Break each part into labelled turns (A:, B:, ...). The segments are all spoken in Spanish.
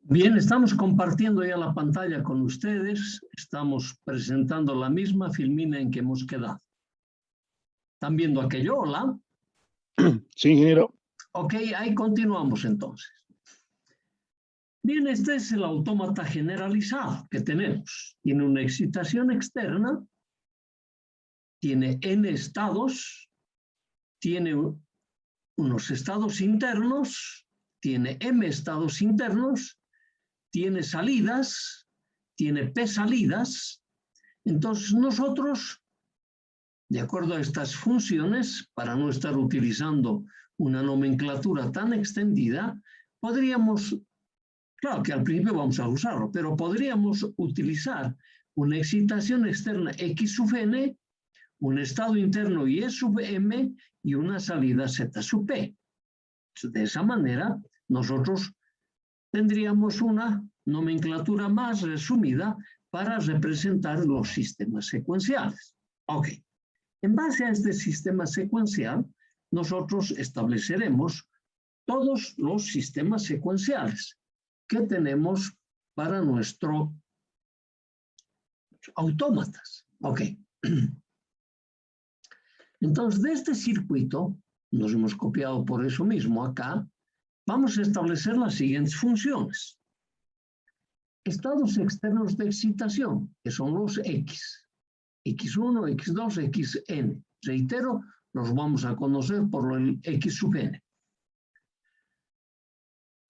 A: Bien, estamos compartiendo ya la pantalla con ustedes. Estamos presentando la misma filmina en que hemos quedado. ¿Están viendo aquello? ¿Hola?
B: Sí, ingeniero.
A: Ok, ahí continuamos entonces. Bien, este es el autómata generalizado que tenemos. Tiene una excitación externa, tiene n estados, tiene unos estados internos, tiene m estados internos, tiene salidas, tiene p salidas. Entonces nosotros, de acuerdo a estas funciones, para no estar utilizando una nomenclatura tan extendida, podríamos, claro que al principio vamos a usarlo, pero podríamos utilizar una excitación externa X sub n, un estado interno Y sub m y una salida Z sub p. De esa manera, nosotros tendríamos una nomenclatura más resumida para representar los sistemas secuenciales. Ok. En base a este sistema secuencial, nosotros estableceremos todos los sistemas secuenciales que tenemos para nuestro autómatas. Ok. Entonces, de este circuito, nos hemos copiado por eso mismo acá, vamos a establecer las siguientes funciones. Estados externos de excitación, que son los X. X1, X2, Xn. Reitero, los vamos a conocer por el X sub n.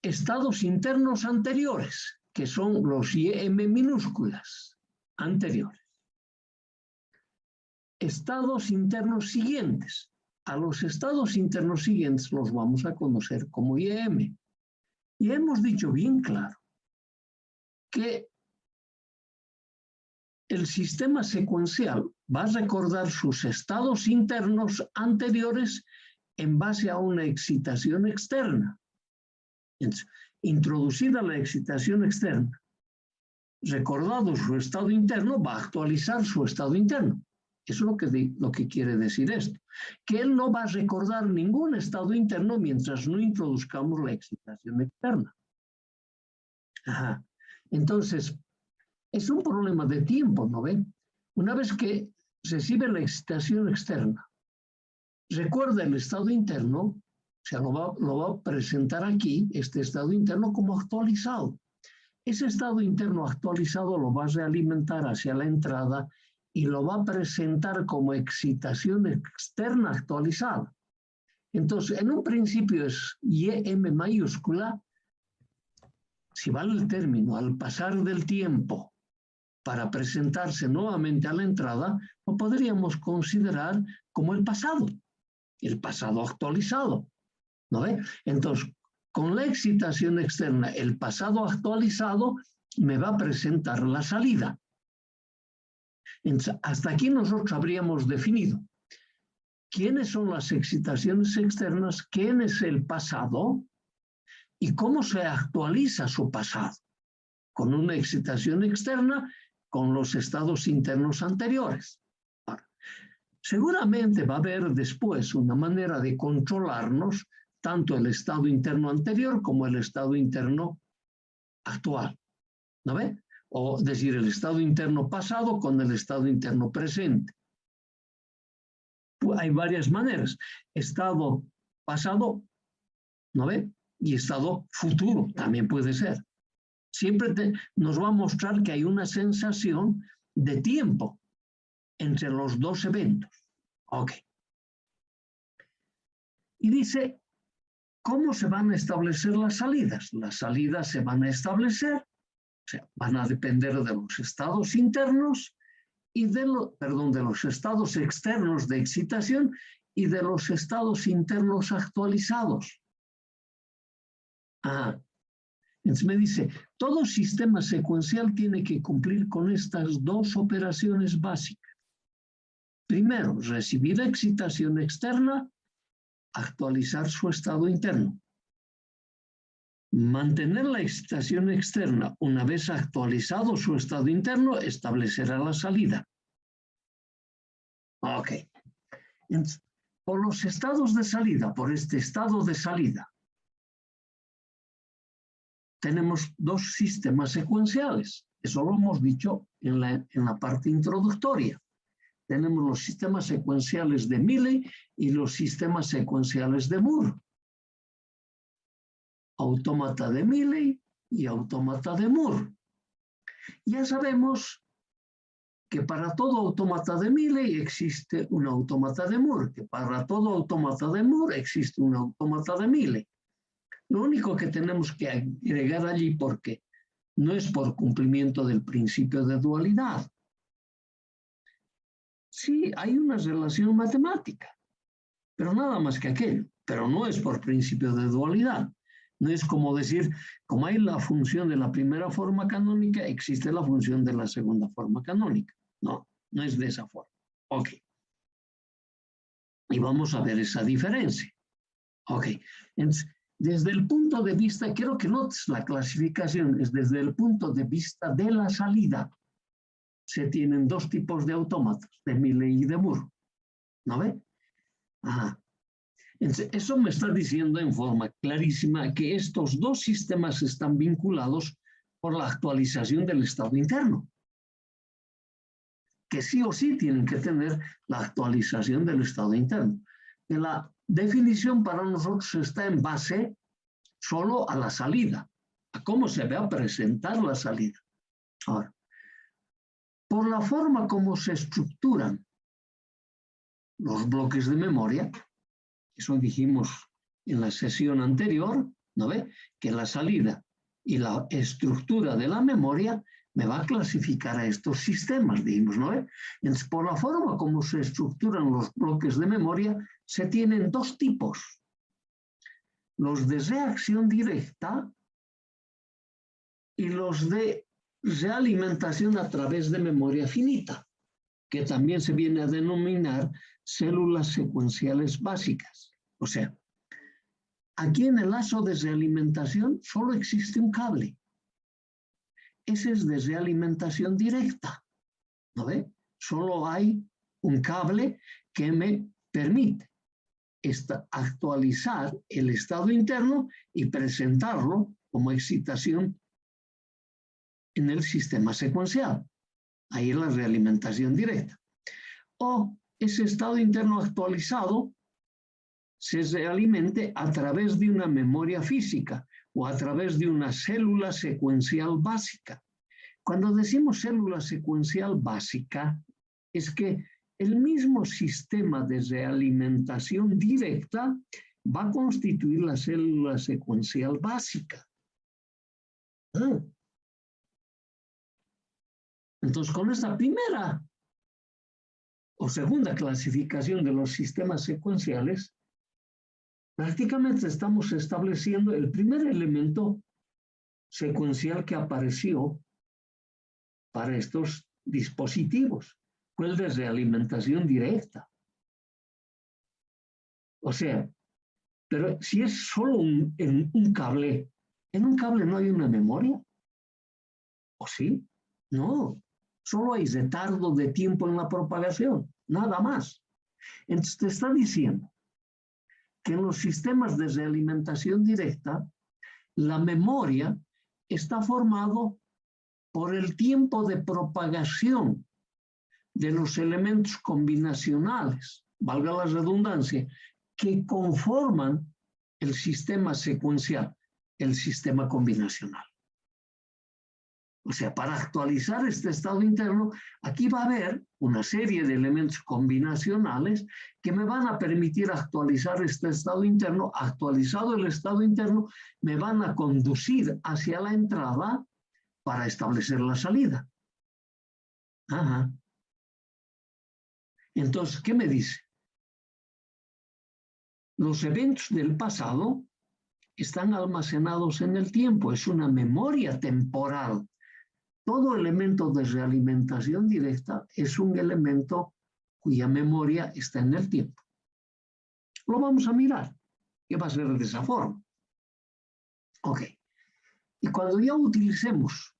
A: Estados internos anteriores, que son los Ym minúsculas, anteriores. Estados internos siguientes. A los estados internos siguientes los vamos a conocer como Ym. Y hemos dicho bien claro que el sistema secuencial va a recordar sus estados internos anteriores en base a una excitación externa. Entonces, introducida la excitación externa, recordado su estado interno, va a actualizar su estado interno. Eso es lo que quiere decir esto. Que él no va a recordar ningún estado interno mientras no introduzcamos la excitación externa. Ajá. Entonces, es un problema de tiempo, ¿no ven? Una vez que recibe la excitación externa, recuerda el estado interno, o sea, lo va a presentar aquí, este estado interno, como actualizado. Ese estado interno actualizado lo va a realimentar hacia la entrada y lo va a presentar como excitación externa actualizada. Entonces, en un principio es Ym mayúscula. Si vale el término, al pasar del tiempo, para presentarse nuevamente a la entrada, lo podríamos considerar como el pasado actualizado, ¿no ve? Entonces, con la excitación externa, el pasado actualizado me va a presentar la salida. Entonces, hasta aquí nosotros habríamos definido quiénes son las excitaciones externas, quién es el pasado y cómo se actualiza su pasado, con una excitación externa, con los estados internos anteriores. Ahora, seguramente va a haber después una manera de controlarnos tanto el estado interno anterior como el estado interno actual, ¿no ve? O decir, el estado interno pasado con el estado interno presente. Hay varias maneras. Estado pasado, ¿no ve? Y estado futuro también puede ser. Siempre nos va a mostrar que hay una sensación de tiempo entre los dos eventos. Ok. Y dice, ¿cómo se van a establecer las salidas? Las salidas se van a establecer, o sea, van a depender de los estados internos y de los estados externos de excitación y de los estados internos actualizados. Entonces me dice, todo sistema secuencial tiene que cumplir con estas dos operaciones básicas. Primero, recibir excitación externa, actualizar su estado interno. Mantener la excitación externa, una vez actualizado su estado interno, establecerá la salida. Ok. Entonces, por los estados de salida, por este estado de salida, tenemos dos sistemas secuenciales. Eso lo hemos dicho en la parte introductoria. Tenemos los sistemas secuenciales de Milley y los sistemas secuenciales de Moore. Autómata de Milley y autómata de Moore. Ya sabemos que para todo autómata de Milley existe un autómata de Moore, que para todo autómata de Moore existe un autómata de Milley. Lo único que tenemos que agregar allí, porque no es por cumplimiento del principio de dualidad. Sí, hay una relación matemática, pero nada más que aquello, pero no es por principio de dualidad. No es como decir, como hay la función de la primera forma canónica, existe la función de la segunda forma canónica. No, no es de esa forma. Ok. Y vamos a ver esa diferencia. Ok. Entonces, desde el punto de vista, quiero que notes la clasificación, es desde el punto de vista de la salida. Se tienen dos tipos de autómatas, de Milley y de Moore. ¿No ve? Ajá. Entonces, eso me está diciendo en forma clarísima que estos dos sistemas están vinculados por la actualización del estado interno. Que sí o sí tienen que tener la actualización del estado interno. Que la definición para nosotros está en base solo a la salida, a cómo se va a presentar la salida. Ahora, por la forma como se estructuran los bloques de memoria, eso dijimos en la sesión anterior, ¿no ve? Que la salida y la estructura de la memoria me va a clasificar a estos sistemas, dijimos, ¿no ve? Entonces, por la forma como se estructuran los bloques de memoria, se tienen dos tipos. Los de reacción directa y los de realimentación a través de memoria finita, que también se viene a denominar células secuenciales básicas. O sea, aquí en el lazo de realimentación solo existe un cable. Ese es de realimentación directa. ¿No ve? Solo hay un cable que me permite actualizar el estado interno y presentarlo como excitación en el sistema secuencial. Ahí es la realimentación directa. O ese estado interno actualizado se realimente a través de una memoria física o a través de una célula secuencial básica. Cuando decimos célula secuencial básica, es que el mismo sistema de realimentación directa va a constituir la célula secuencial básica. Entonces, con esta primera o segunda clasificación de los sistemas secuenciales, prácticamente estamos estableciendo el primer elemento secuencial que apareció para estos dispositivos, fue el de realimentación directa. O sea, pero si es solo en un cable no hay una memoria. ¿O sí? No, solo hay retardo de tiempo en la propagación, nada más. Entonces te está diciendo que en los sistemas de realimentación directa, la memoria está formado por el tiempo de propagación de los elementos combinacionales, valga la redundancia, que conforman el sistema secuencial, el sistema combinacional. O sea, para actualizar este estado interno, aquí va a haber una serie de elementos combinacionales que me van a permitir actualizar este estado interno. Actualizado el estado interno, me van a conducir hacia la entrada para establecer la salida. Ajá. Entonces, ¿qué me dice? Los eventos del pasado están almacenados en el tiempo, es una memoria temporal. Todo elemento de realimentación directa es un elemento cuya memoria está en el tiempo. Lo vamos a mirar, que va a ser de esa forma. Ok. Y cuando ya utilicemos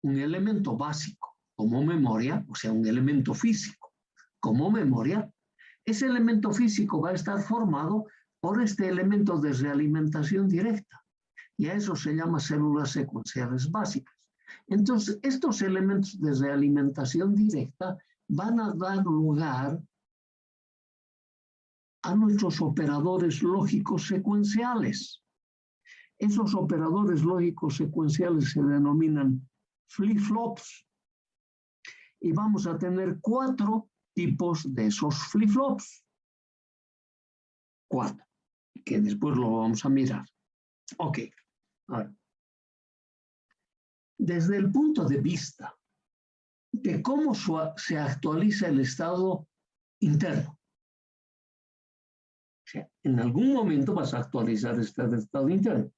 A: un elemento básico como memoria, o sea, un elemento físico como memoria, ese elemento físico va a estar formado por este elemento de realimentación directa. Y a eso se llama células secuenciales básicas. Entonces, estos elementos de realimentación directa van a dar lugar a nuestros operadores lógicos secuenciales. Esos operadores lógicos secuenciales se denominan flip-flops. Y vamos a tener 4 tipos de esos flip-flops. 4, que después lo vamos a mirar. Ok. Ahora, desde el punto de vista de cómo se actualiza el estado interno. O sea, en algún momento vas a actualizar este estado interno.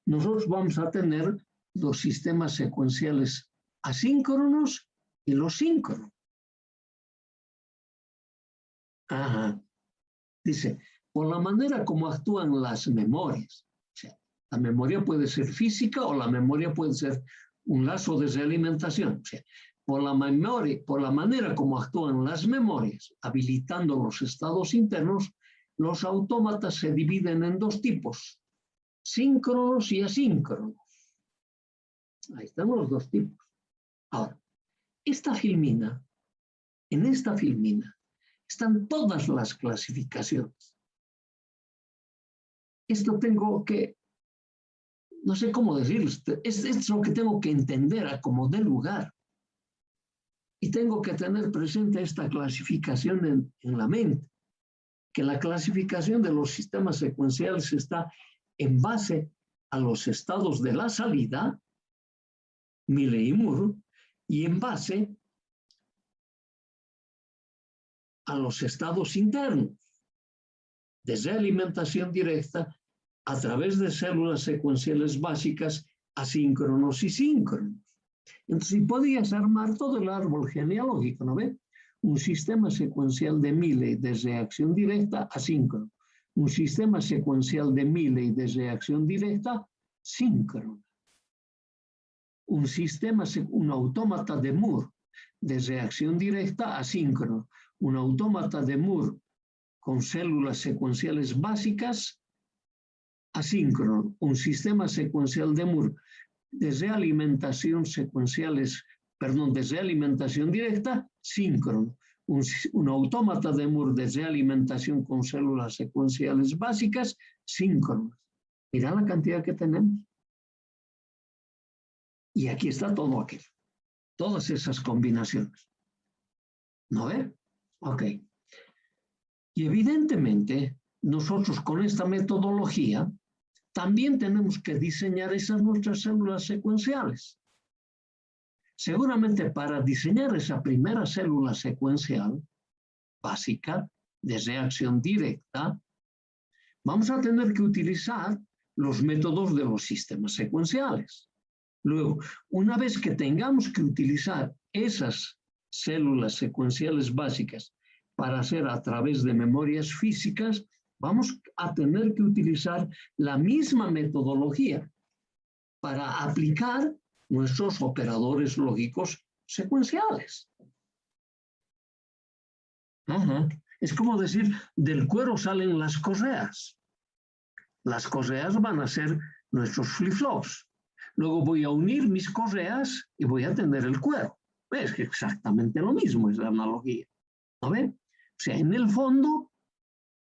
A: Nosotros vamos a tener los sistemas secuenciales asíncronos y los síncronos. Ajá. Dice, por la manera como actúan las memorias. O sea, la memoria puede ser física o la memoria puede ser un lazo de realimentación. O sea, por la manera como actúan las memorias, habilitando los estados internos, los autómatas se dividen en 2 tipos, síncronos y asíncronos. Ahí están los 2 tipos. Ahora, en esta filmina, están todas las clasificaciones. Esto tengo que, no sé cómo decirlo, es lo que tengo que entender a como dé lugar. Y tengo que tener presente esta clasificación en la mente, que la clasificación de los sistemas secuenciales está en base a los estados de la salida, Milley y Moore, y en base a los estados internos de realimentación directa a través de células secuenciales básicas asíncronos y síncronos. Entonces, si podías armar todo el árbol genealógico, ¿no ve? Un sistema secuencial de Milley de reacción directa asíncrono. Un sistema secuencial de Milley de reacción directa síncrono. Un autómata de Moore de reacción directa asíncrono. Un autómata de Moore con células secuenciales básicas asíncrono. Un sistema secuencial de Moore de realimentación de realimentación directa, síncrono. Un autómata de Moore de realimentación con células secuenciales básicas, síncrono. Mira la cantidad que tenemos. Y aquí está todo aquello. Todas esas combinaciones. ¿No ve? Ok. Y evidentemente, nosotros con esta metodología también tenemos que diseñar esas nuestras células secuenciales. Seguramente para diseñar esa primera célula secuencial básica de reacción directa, vamos a tener que utilizar los métodos de los sistemas secuenciales. Luego, una vez que tengamos que utilizar esas células secuenciales básicas para hacer a través de memorias físicas, vamos a tener que utilizar la misma metodología para aplicar nuestros operadores lógicos secuenciales. Ajá. Es como decir, del cuero salen las correas. Las correas van a ser nuestros flip-flops. Luego voy a unir mis correas y voy a tener el cuero. Es exactamente lo mismo, es la analogía. ¿No ven? O sea, en el fondo,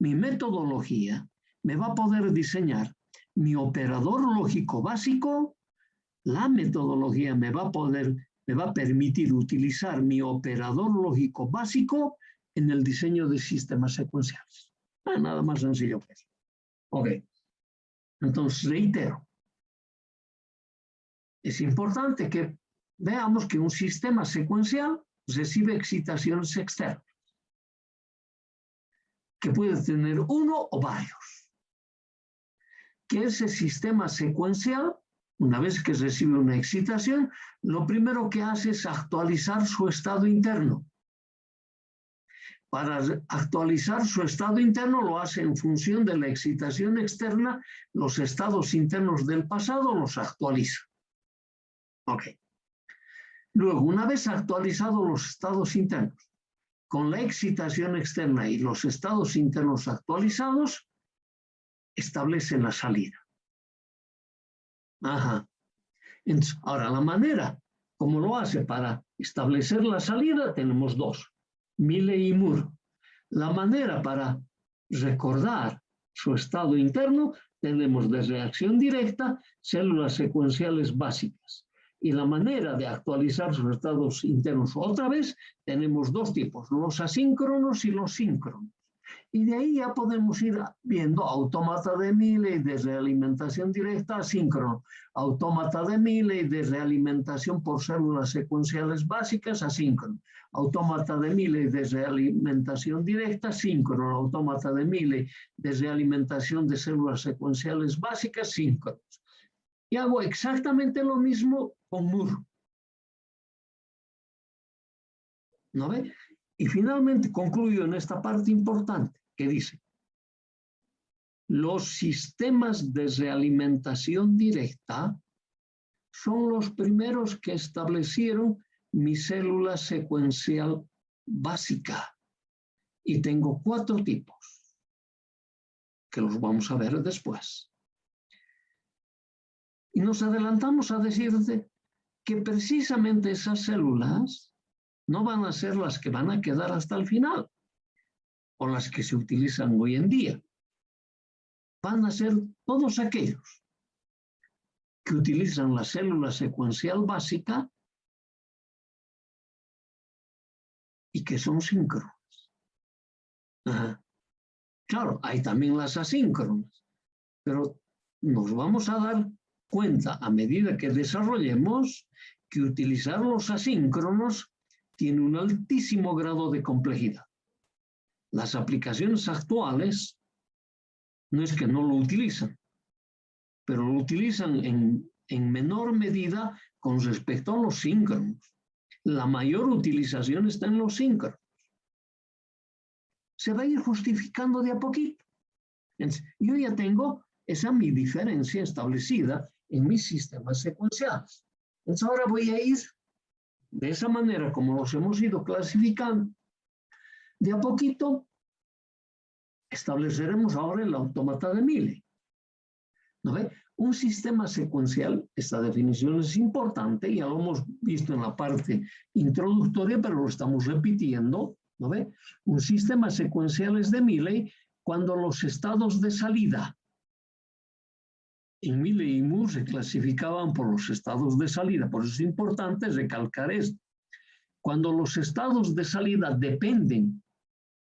A: mi metodología me va a poder diseñar mi operador lógico básico. La metodología me va a permitir utilizar mi operador lógico básico en el diseño de sistemas secuenciales. Nada más sencillo que eso. Ok. Entonces, reitero. Es importante que veamos que un sistema secuencial recibe excitaciones externas, que puede tener uno o varios. Que ese sistema secuencial, una vez que recibe una excitación, lo primero que hace es actualizar su estado interno. Para actualizar su estado interno lo hace en función de la excitación externa, los estados internos del pasado los actualiza. Ok. Luego, una vez actualizados los estados internos, con la excitación externa y los estados internos actualizados, establece la salida. Ajá. Entonces, ahora, la manera como lo hace para establecer la salida, tenemos dos, Milley y Moore. La manera para recordar su estado interno, tenemos de reacción directa, células secuenciales básicas. Y la manera de actualizar sus estados internos otra vez, tenemos dos tipos, los asíncronos y los síncronos. Y de ahí ya podemos ir viendo autómata de Milley de realimentación directa asíncrono, autómata de Milley de realimentación por células secuenciales básicas asíncrono, autómata de Milley de realimentación directa síncrono, autómata de Milley de realimentación de células secuenciales básicas síncronos. Y hago exactamente lo mismo con Moore. ¿No ve? Y finalmente concluyo en esta parte importante que dice, los sistemas de realimentación directa son los primeros que establecieron mi célula secuencial básica. Y tengo 4 tipos, que los vamos a ver después. Y nos adelantamos a decirte que precisamente esas células no van a ser las que van a quedar hasta el final, o las que se utilizan hoy en día. Van a ser todos aquellos que utilizan la célula secuencial básica y que son síncronas. Ajá. Claro, hay también las asíncronas, pero nos vamos a dar cuenta a medida que desarrollemos que utilizar los asíncronos tiene un altísimo grado de complejidad. Las aplicaciones actuales no es que no lo utilizan, pero lo utilizan en menor medida con respecto a los síncronos. La mayor utilización está en los síncronos. Se va a ir justificando de a poquito. Entonces, yo ya tengo esa mi diferencia establecida en mis sistemas secuenciales. Entonces ahora voy a ir de esa manera como los hemos ido clasificando. De a poquito estableceremos ahora el autómata de Milley. ¿No ve? Un sistema secuencial, esta definición es importante, ya lo hemos visto en la parte introductoria, pero lo estamos repitiendo. ¿No ve? Un sistema secuencial es de Milley cuando los estados de salida en Milley y Moore se clasificaban por los estados de salida. Por eso es importante recalcar esto. Cuando los estados de salida dependen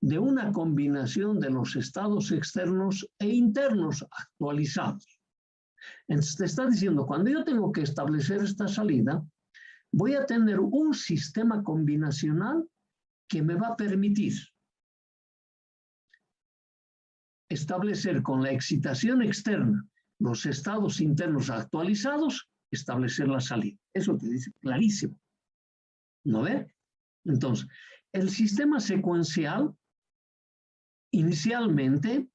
A: de una combinación de los estados externos e internos actualizados. Entonces te está diciendo, cuando yo tengo que establecer esta salida, voy a tener un sistema combinacional que me va a permitir establecer con la excitación externa los estados internos actualizados, establecer la salida. Eso te dice clarísimo. ¿No ve? Entonces, el sistema secuencial inicialmente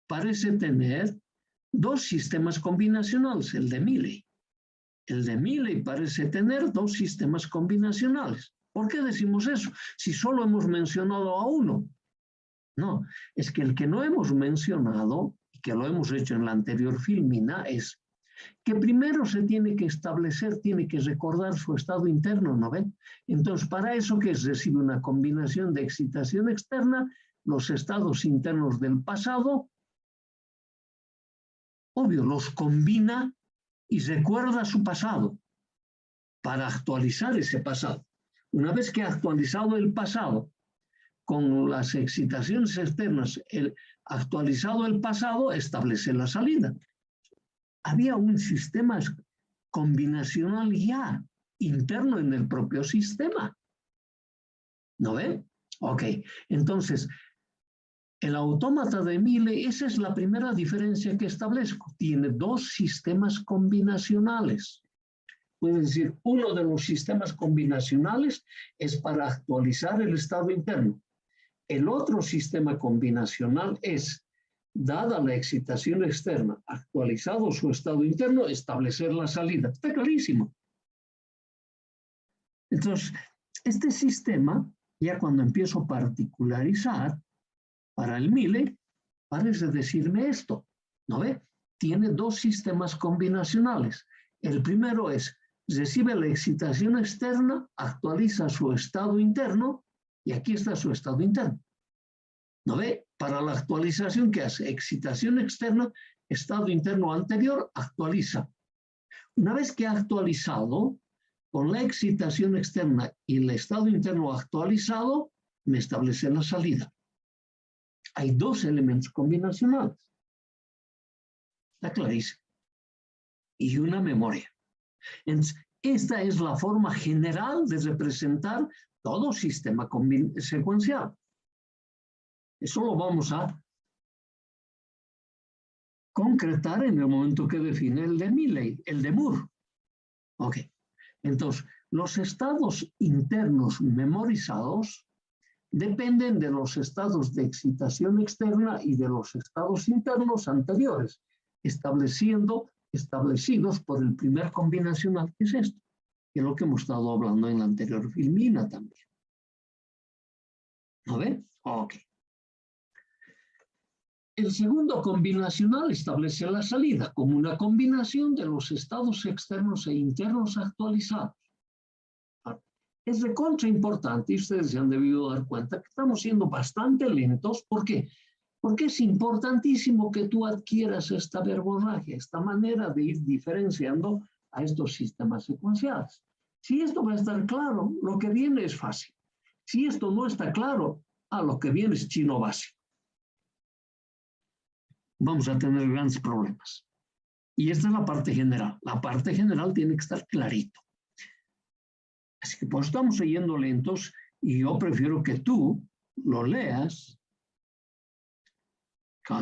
A: parece tener 2 sistemas combinacionales, el de Milley. El de Milley parece tener 2 sistemas combinacionales. ¿Por qué decimos eso? Si solo hemos mencionado a uno. No, es que el que no hemos mencionado, y que lo hemos hecho en la anterior filmina, es que primero se tiene que establecer, tiene que recordar su estado interno, ¿no ven? Entonces, para eso, ¿qué es? Recibe una combinación de excitación externa, los estados internos del pasado, obvio, los combina y recuerda su pasado para actualizar ese pasado. Una vez que ha actualizado el pasado con las excitaciones externas, actualizado el pasado, establece la salida. Había un sistema combinacional ya interno en el propio sistema. ¿No ven? Ok, entonces, el autómata de Milley, esa es la primera diferencia que establezco. Tiene 2 sistemas combinacionales. Puede decir, uno de los sistemas combinacionales es para actualizar el estado interno. El otro sistema combinacional es, dada la excitación externa, actualizado su estado interno, establecer la salida. Está clarísimo. Entonces, este sistema, ya cuando empiezo a particularizar, para el Milley, parece decirme esto, ¿no ve? tiene dos sistemas combinacionales. El primero es, recibe la excitación externa, actualiza su estado interno, y aquí está su estado interno. ¿No ve? Para la actualización, ¿qué hace? Excitación externa, estado interno anterior, actualiza. Una vez que ha actualizado, con la excitación externa y el estado interno actualizado, me establece la salida. Hay dos elementos combinacionales. Está clarísimo. Y una memoria. Entonces, esta es la forma general de representar todo sistema secuencial. Eso lo vamos a concretar en el momento que define el de Milley, el de Moore. Ok. Entonces, los estados internos memorizados dependen de los estados de excitación externa y de los estados internos anteriores, establecidos por el primer combinacional, que es esto, que es lo que hemos estado hablando en la anterior filmina también. ¿No ve? Ok. El segundo combinacional establece la salida como una combinación de los estados externos e internos actualizados. Es recontra importante, y ustedes se han debido dar cuenta que estamos siendo bastante lentos. ¿Por qué? Porque es importantísimo que tú adquieras esta verborragia, esta manera de ir diferenciando a estos sistemas secuenciales. Si esto va a estar claro, lo que viene es fácil. Si esto no está claro, lo que viene es chino básico. Vamos a tener grandes problemas. Y esta es la parte general. La parte general tiene que estar clarito. Así que pues estamos yendo lentos y yo prefiero que tú lo leas.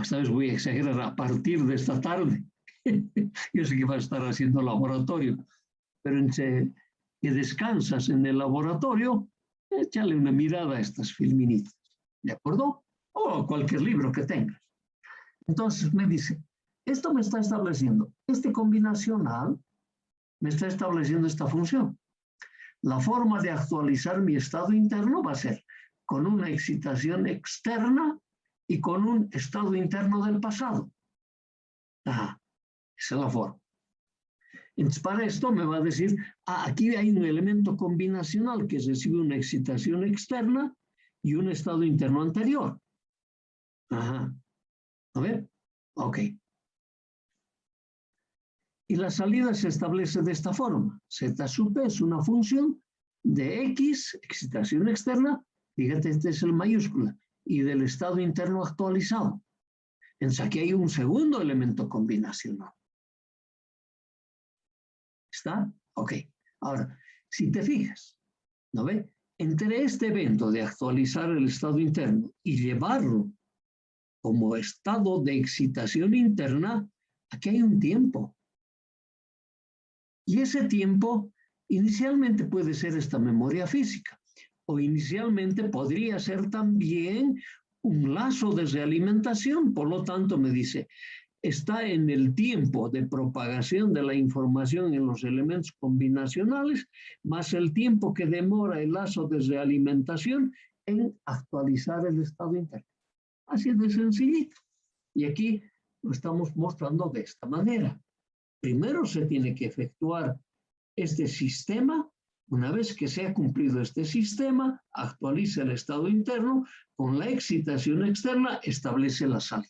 A: Esta vez voy a exagerar a partir de esta tarde. Yo sé que va a estar haciendo laboratorio, pero entre que descansas en el laboratorio, échale una mirada a estas filminitas. ¿De acuerdo? O cualquier libro que tengas. Entonces me dice, esto me está estableciendo, este combinacional me está estableciendo esta función. La forma de actualizar mi estado interno va a ser con una excitación externa y con un estado interno del pasado. Esa es la forma. Entonces, para esto me va a decir, aquí hay un elemento combinacional que recibe una excitación externa y un estado interno anterior. ¿A ver? Ok. Y la salida se establece de esta forma. Z sub P es una función de X, excitación externa, fíjate, este es el mayúscula, y del estado interno actualizado. Entonces aquí hay un segundo elemento combinacional. ¿Está? Ok. Ahora, si te fijas, ¿no ve? Entre este evento de actualizar el estado interno y llevarlo como estado de excitación interna, aquí hay un tiempo. Y ese tiempo inicialmente puede ser esta memoria física, o inicialmente podría ser también un lazo de realimentación. Por lo tanto, me dice, está en el tiempo de propagación de la información en los elementos combinacionales, más el tiempo que demora el lazo de realimentación en actualizar el estado interno. Así de sencillito. Y aquí lo estamos mostrando de esta manera. Primero se tiene que efectuar este sistema. Una vez que se ha cumplido este sistema, actualiza el estado interno, con la excitación externa establece la salida.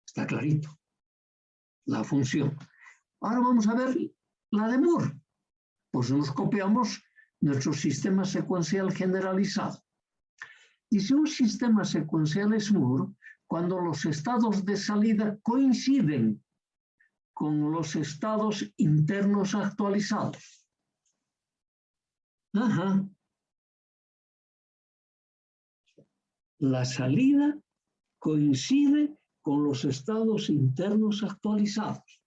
A: Está clarito. La función. Ahora vamos a ver la de Moore. Pues nos copiamos nuestro sistema secuencial generalizado. Dice, un sistema secuencial es Moore cuando los estados de salida coinciden con los estados internos actualizados. La salida coincide con los estados internos actualizados.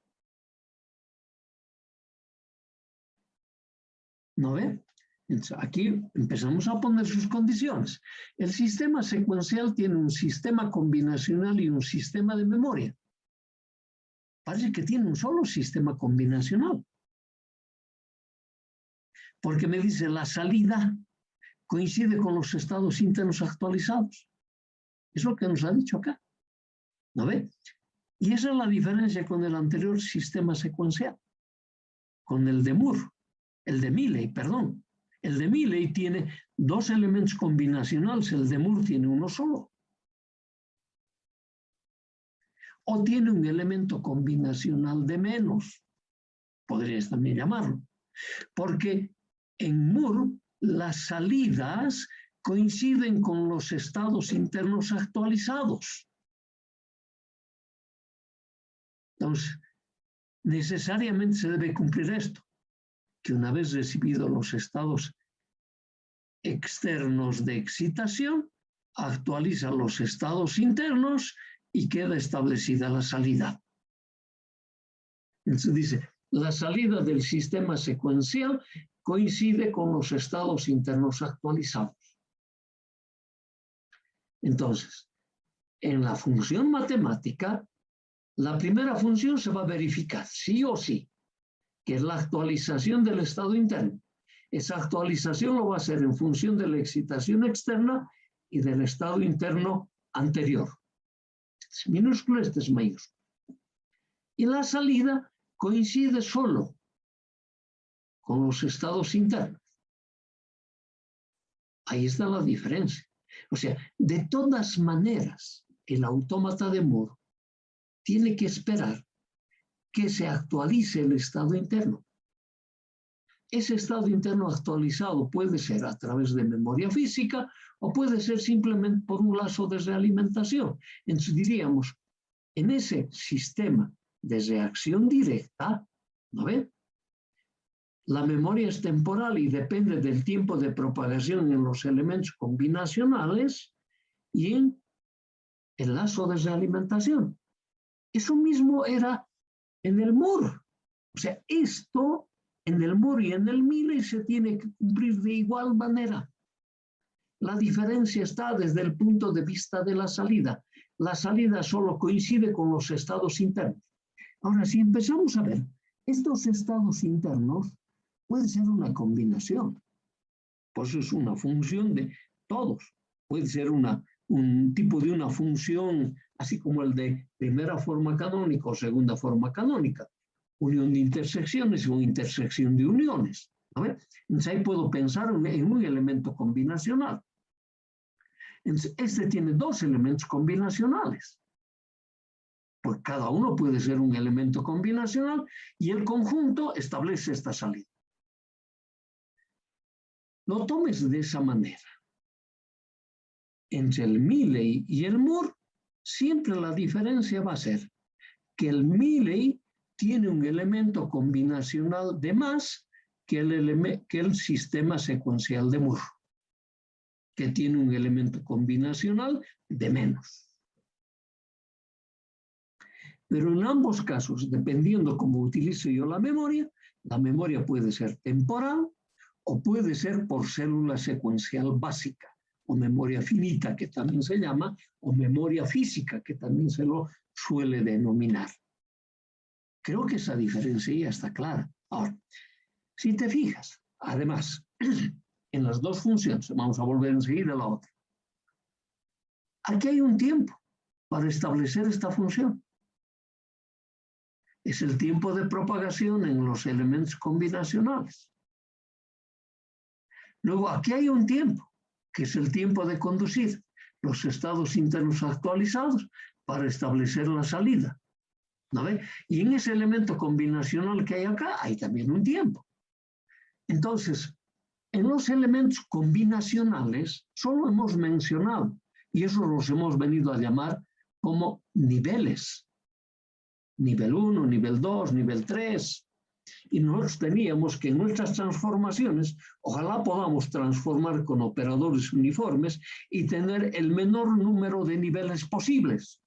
A: ¿No ve? Entonces, aquí empezamos a poner sus condiciones. El sistema secuencial tiene un sistema combinacional y un sistema de memoria. Parece que tiene un solo sistema combinacional. Porque me dice la salida coincide con los estados internos actualizados. Es lo que nos ha dicho acá. ¿No ve? Y esa es la diferencia con el anterior sistema secuencial, con el de Moore, el de Milley, perdón. El de Milley tiene dos elementos combinacionales, el de Moore tiene uno solo. O tiene un elemento combinacional de menos, podrías también llamarlo. Porque en Moore las salidas coinciden con los estados internos actualizados. Entonces, necesariamente se debe cumplir esto, que una vez recibidos los estados externos de excitación, actualiza los estados internos y queda establecida la salida. Entonces dice, la salida del sistema secuencial coincide con los estados internos actualizados. Entonces, en la función matemática, la primera función se va a verificar, sí o sí, que es la actualización del estado interno. Esa actualización lo va a hacer en función de la excitación externa y del estado interno anterior. Este es minúsculo, este es mayúsculo. Y la salida coincide solo con los estados internos. Ahí está la diferencia. O sea, de todas maneras, el autómata de Moore tiene que esperar que se actualice el estado interno. Ese estado interno actualizado puede ser a través de memoria física o puede ser simplemente por un lazo de realimentación. Entonces diríamos, en ese sistema de reacción directa, ¿no ve? La memoria es temporal y depende del tiempo de propagación en los elementos combinacionales y en el lazo de realimentación. Eso mismo era en el Moore. O sea, esto en el Moore y en el Milley se tiene que cumplir de igual manera. La diferencia está desde el punto de vista de la salida. La salida solo coincide con los estados internos. Ahora, si empezamos a ver, estos estados internos pueden ser una combinación. Pues es una función de todos. Puede ser un tipo de una función, así como el de primera forma canónica o segunda forma canónica. Unión de intersecciones o intersección de uniones. Entonces ahí puedo pensar en un elemento combinacional. Entonces, este tiene dos elementos combinacionales. Pues cada uno puede ser un elemento combinacional y el conjunto establece esta salida. Lo tomes de esa manera. Entre el Milley y el Moore, siempre la diferencia va a ser que el Milley tiene un elemento combinacional de más que el sistema secuencial de Moore, que tiene un elemento combinacional de menos. Pero en ambos casos, dependiendo cómo utilice yo la memoria puede ser temporal o puede ser por célula secuencial básica, o memoria finita, que también se llama, o memoria física, que también se lo suele denominar. Creo que esa diferencia ya está clara. Ahora, si te fijas, además, en las dos funciones, vamos a volver enseguida a la otra. Aquí hay un tiempo para establecer esta función. Es el tiempo de propagación en los elementos combinacionales. Luego, aquí hay un tiempo, que es el tiempo de conducir los estados internos actualizados para establecer la salida. ¿No ve? Y en ese elemento combinacional que hay acá, hay también un tiempo. Entonces, en los elementos combinacionales solo hemos mencionado, y eso los hemos venido a llamar como niveles. Nivel 1, nivel 2, nivel 3. Y nosotros teníamos que en nuestras transformaciones, ojalá podamos transformar con operadores uniformes y tener el menor número de niveles posibles.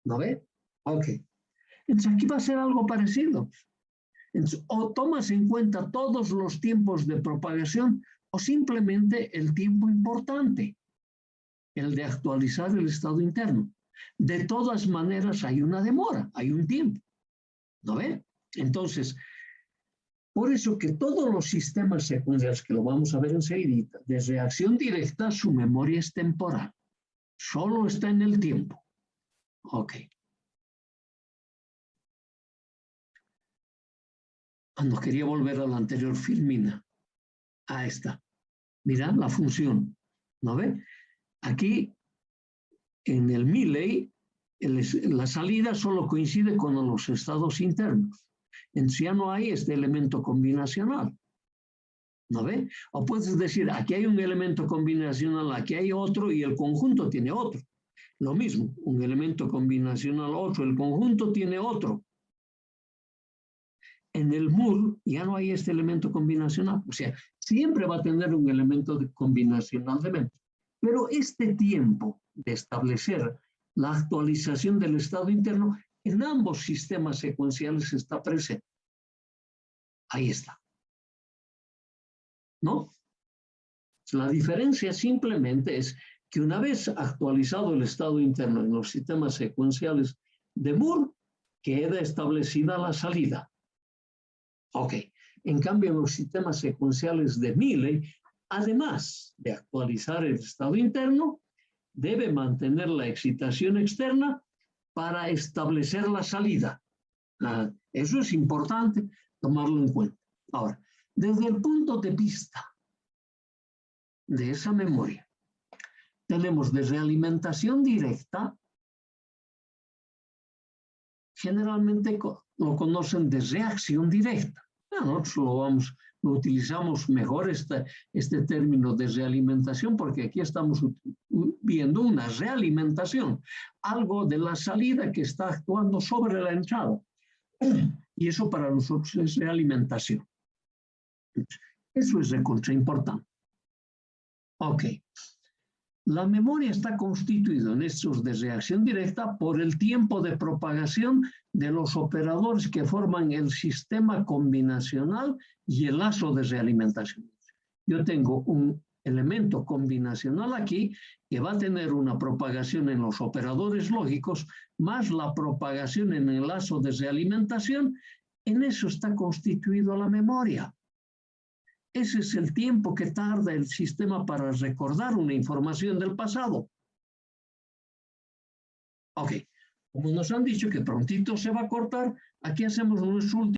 A: ¿No ve? Ok. Entonces aquí va a ser algo parecido. Entonces, o tomas en cuenta todos los tiempos de propagación o simplemente el tiempo importante, el de actualizar el estado interno. De todas maneras hay una demora, hay un tiempo. ¿No ve? Entonces, por eso que todos los sistemas secuenciales, que lo vamos a ver enseguida, de reacción directa, su memoria es temporal. Solo está en el tiempo. Ok. Cuando quería volver a la anterior filmina. A esta. Mira la función. ¿No ve? Aquí, en el Mealy, la salida solo coincide con los estados internos. Entonces ya no hay este elemento combinacional. ¿No ve? O puedes decir, aquí hay un elemento combinacional, aquí hay otro y el conjunto tiene otro. Lo mismo, un elemento combinacional otro, el conjunto tiene otro. En el MUR ya no hay este elemento combinacional. O sea, siempre va a tener un elemento combinacional de mente. Pero este tiempo de establecer la actualización del estado interno en ambos sistemas secuenciales está presente. Ahí está. ¿No? La diferencia simplemente es que una vez actualizado el estado interno en los sistemas secuenciales de Moore, queda establecida la salida. Ok. En cambio, en los sistemas secuenciales de Mealy, además de actualizar el estado interno, debe mantener la excitación externa para establecer la salida. Eso es importante tomarlo en cuenta. Ahora, desde el punto de vista de esa memoria, tenemos de realimentación directa, generalmente lo conocen de reacción directa. Nosotros lo utilizamos mejor este término de realimentación porque aquí estamos viendo una realimentación, algo de la salida que está actuando sobre la entrada. Y eso para nosotros es realimentación. Eso es recontra importante. Ok. La memoria está constituida en estos de reacción directa por el tiempo de propagación de los operadores que forman el sistema combinacional y el lazo de realimentación. Yo tengo un elemento combinacional aquí que va a tener una propagación en los operadores lógicos más la propagación en el lazo de realimentación. En eso está constituido la memoria. Ese es el tiempo que tarda el sistema para recordar una información del pasado. Ok, como nos han dicho que prontito se va a cortar, aquí hacemos nuestro último